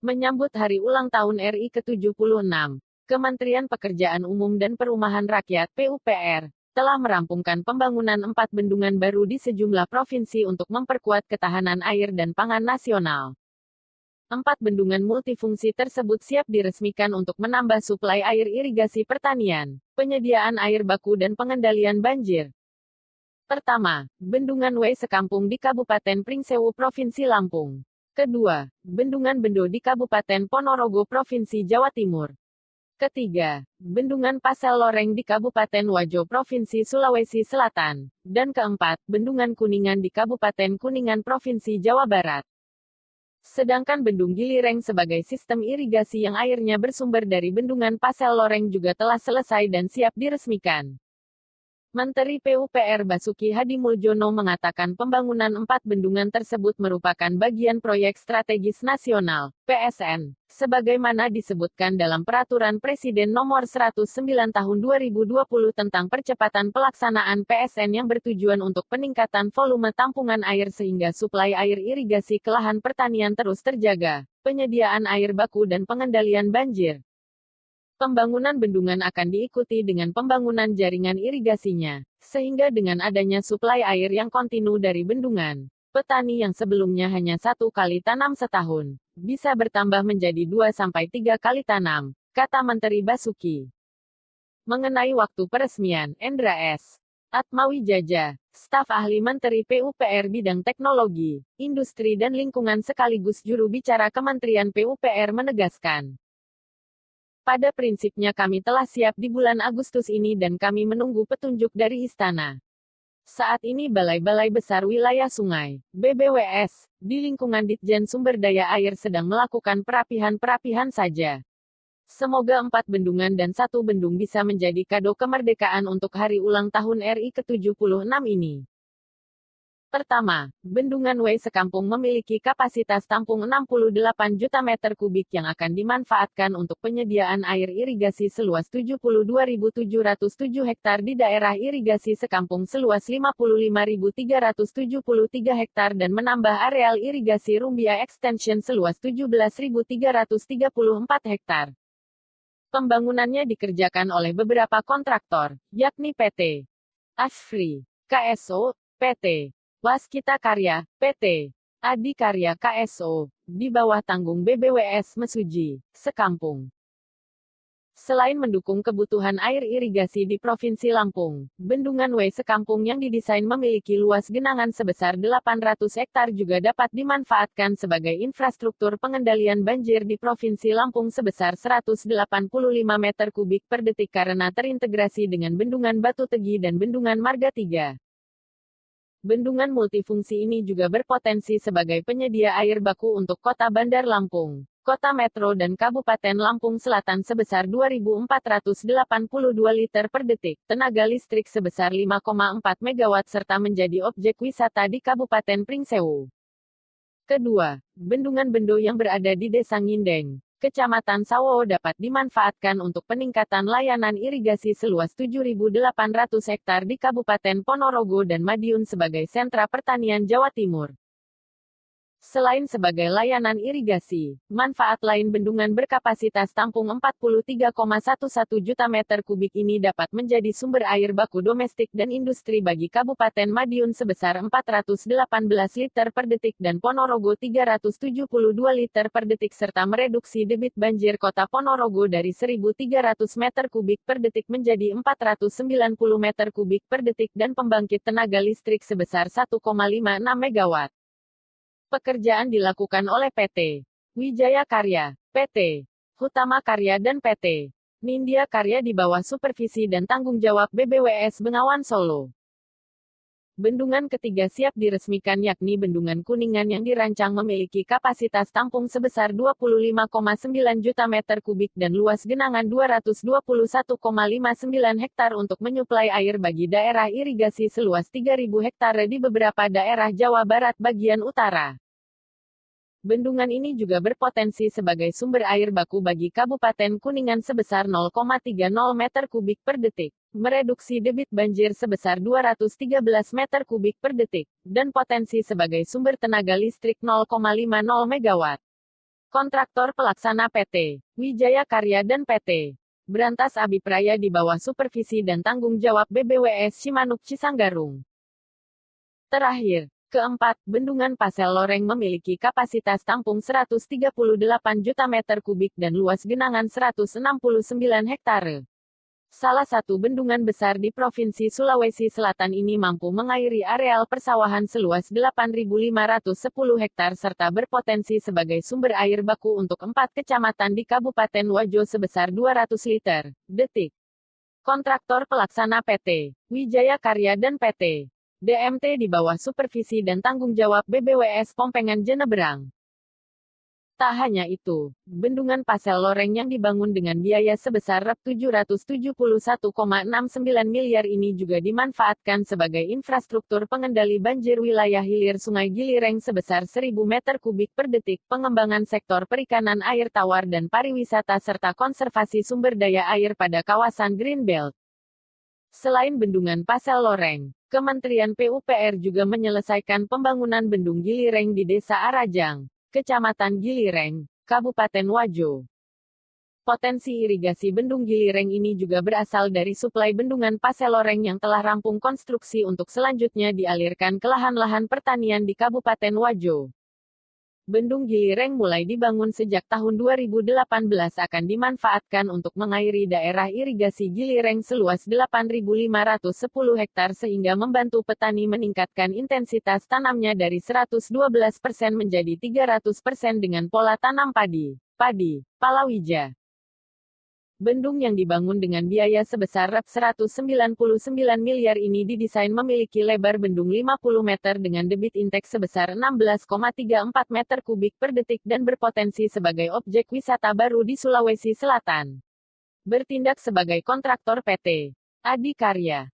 Menyambut Hari Ulang Tahun RI ke-76, Kementerian Pekerjaan Umum dan Perumahan Rakyat (PUPR) telah merampungkan pembangunan 4 bendungan baru di sejumlah provinsi untuk memperkuat ketahanan air dan pangan nasional. 4 bendungan multifungsi tersebut siap diresmikan untuk menambah suplai air irigasi pertanian, penyediaan air baku dan pengendalian banjir. Pertama, Bendungan W Sekampung di Kabupaten Pringsewu, Provinsi Lampung. Kedua, Bendungan Bendo di Kabupaten Ponorogo, Provinsi Jawa Timur. Ketiga, Bendungan Pasel Loreng di Kabupaten Wajo, Provinsi Sulawesi Selatan. Dan keempat, Bendungan Kuningan di Kabupaten Kuningan, Provinsi Jawa Barat. Sedangkan Bendung Gilireng sebagai sistem irigasi yang airnya bersumber dari Bendungan Pasel Loreng juga telah selesai dan siap diresmikan. Menteri PUPR Basuki Hadimuljono mengatakan pembangunan 4 bendungan tersebut merupakan bagian proyek strategis nasional, PSN, sebagaimana disebutkan dalam Peraturan Presiden Nomor 109 Tahun 2020 tentang percepatan pelaksanaan PSN yang bertujuan untuk peningkatan volume tampungan air sehingga suplai air irigasi ke lahan pertanian terus terjaga, penyediaan air baku dan pengendalian banjir. Pembangunan bendungan akan diikuti dengan pembangunan jaringan irigasinya, sehingga dengan adanya suplai air yang kontinu dari bendungan, petani yang sebelumnya hanya 1 kali tanam setahun, bisa bertambah menjadi 2-3 kali tanam, kata Menteri Basuki. Mengenai waktu peresmian, Endra S. Atmawijaja, staf ahli Menteri PUPR bidang teknologi, industri dan lingkungan sekaligus juru bicara Kementerian PUPR menegaskan, pada prinsipnya kami telah siap di bulan Agustus ini dan kami menunggu petunjuk dari Istana. Saat ini Balai-Balai Besar Wilayah Sungai, BBWS, di lingkungan Ditjen Sumber Daya Air sedang melakukan perapihan-perapihan saja. Semoga 4 bendungan dan 1 bendung bisa menjadi kado kemerdekaan untuk Hari Ulang Tahun RI ke-76 ini. Pertama, Bendungan W Sekampung memiliki kapasitas tampung 68 juta meter kubik yang akan dimanfaatkan untuk penyediaan air irigasi seluas 72.707 hektar di daerah irigasi Sekampung seluas 55.373 hektar dan menambah areal irigasi Rumbia Extension seluas 17.334 hektar. Pembangunannya dikerjakan oleh beberapa kontraktor, yakni PT Ashfri, KSO, PT Waskita Karya, PT Adikarya KSO, di bawah tanggung BBWS Mesuji, Sekampung. Selain mendukung kebutuhan air irigasi di Provinsi Lampung, Bendungan W Sekampung yang didesain memiliki luas genangan sebesar 800 hektar juga dapat dimanfaatkan sebagai infrastruktur pengendalian banjir di Provinsi Lampung sebesar 185 meter kubik per detik karena terintegrasi dengan Bendungan Batu Tegi dan Bendungan Marga 3. Bendungan multifungsi ini juga berpotensi sebagai penyedia air baku untuk Kota Bandar Lampung, Kota Metro dan Kabupaten Lampung Selatan sebesar 2.482 liter per detik, tenaga listrik sebesar 5,4 megawatt serta menjadi objek wisata di Kabupaten Pringsewu. Kedua, Bendungan Bendo yang berada di Desa Ngindeng, Kecamatan Sawo dapat dimanfaatkan untuk peningkatan layanan irigasi seluas 7.800 hektar di Kabupaten Ponorogo dan Madiun sebagai sentra pertanian Jawa Timur. Selain sebagai layanan irigasi, manfaat lain bendungan berkapasitas tampung 43,11 juta meter kubik ini dapat menjadi sumber air baku domestik dan industri bagi Kabupaten Madiun sebesar 418 liter per detik dan Ponorogo 372 liter per detik serta mereduksi debit banjir Kota Ponorogo dari 1.300 meter kubik per detik menjadi 490 meter kubik per detik dan pembangkit tenaga listrik sebesar 1,56 megawatt. Pekerjaan dilakukan oleh PT Wijaya Karya, PT Hutama Karya dan PT Nindya Karya di bawah supervisi dan tanggung jawab BBWS Bengawan Solo. Bendungan ketiga siap diresmikan yakni Bendungan Kuningan yang dirancang memiliki kapasitas tampung sebesar 25,9 juta meter kubik dan luas genangan 221,59 hektar untuk menyuplai air bagi daerah irigasi seluas 3.000 hektar di beberapa daerah Jawa Barat bagian utara. Bendungan ini juga berpotensi sebagai sumber air baku bagi Kabupaten Kuningan sebesar 0,30 meter kubik per detik, mereduksi debit banjir sebesar 213 meter kubik per detik, dan potensi sebagai sumber tenaga listrik 0,50 megawatt. Kontraktor pelaksana PT Wijaya Karya dan PT Berantas Abipraya di bawah supervisi dan tanggung jawab BBWS Simanuk Cisanggarung. Terakhir, keempat, Bendungan Pasel Loreng memiliki kapasitas tampung 138 juta meter kubik dan luas genangan 169 hektare. Salah satu bendungan besar di Provinsi Sulawesi Selatan ini mampu mengairi areal persawahan seluas 8.510 hektar serta berpotensi sebagai sumber air baku untuk 4 kecamatan di Kabupaten Wajo sebesar 200 liter, detik. Kontraktor pelaksana PT Wijaya Karya dan PT DMT di bawah supervisi dan tanggung jawab BBWS Pompengan Jeneberang. Tak hanya itu, Bendungan Pasel Loreng yang dibangun dengan biaya sebesar Rp771,69 miliar ini juga dimanfaatkan sebagai infrastruktur pengendali banjir wilayah hilir Sungai Gilireng sebesar 1.000 meter kubik per detik, pengembangan sektor perikanan air tawar dan pariwisata serta konservasi sumber daya air pada kawasan Greenbelt. Selain Bendungan Pasel Loreng, Kementerian PUPR juga menyelesaikan pembangunan Bendung Gilireng di Desa Arajang, Kecamatan Gilireng, Kabupaten Wajo. Potensi irigasi Bendung Gilireng ini juga berasal dari suplai Bendungan Pasel Loreng yang telah rampung konstruksi untuk selanjutnya dialirkan ke lahan-lahan pertanian di Kabupaten Wajo. Bendung Gilireng mulai dibangun sejak tahun 2018 akan dimanfaatkan untuk mengairi daerah irigasi Gilireng seluas 8.510 hektar sehingga membantu petani meningkatkan intensitas tanamnya dari 112% menjadi 300% dengan pola tanam padi, palawija. Bendung yang dibangun dengan biaya sebesar Rp199 miliar ini didesain memiliki lebar bendung 50 meter dengan debit intake sebesar 16,34 meter kubik per detik dan berpotensi sebagai objek wisata baru di Sulawesi Selatan. Bertindak sebagai kontraktor PT Adikarya